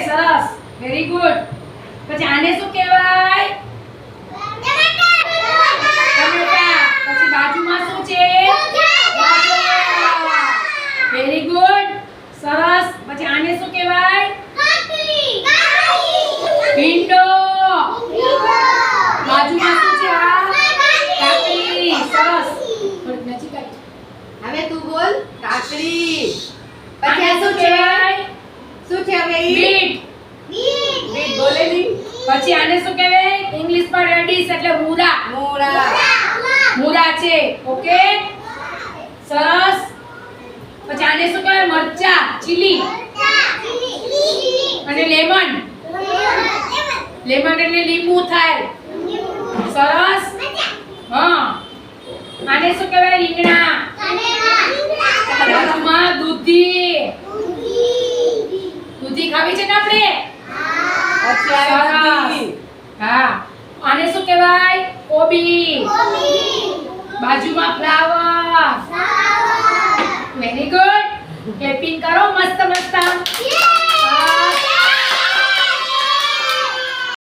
સરસ very good પછી આને શું કહેવાય ટમેટા પછી બાજુમાં શું છે વેરી ગુડ સરસ પછી આને શું કહેવાય ભીંડો બાજુમાં શું છે આ કાકડી સરસ થોડીક નજીક આવી હવે તું બોલ કાકડી આને પછી શું કહેવાય શું છે હવે ઈ બીટ બીટ બોલે ની પછી આને શું કહેવાય ઇંગ્લિશમાં રેડિશ એટલે મૂળા મૂળા મૂળા છે ઓકે સરસ પછી આને શું કહેવાય મરચા ચીલી અને લેમન લેમન એટલે લીંબુ થાય સરસ હા આને શું કહેવાય રીંગણા બાજુમાં દૂધી દૂધી ખાવી છે ને આપણે પછી આવે સરસ. દૂધી. હા આને શું કહેવાય કોબી બાજુમાં ફ્લાવર વેરી ગુડ ક્લેપિંગ કરો મસ્ત મસ્ત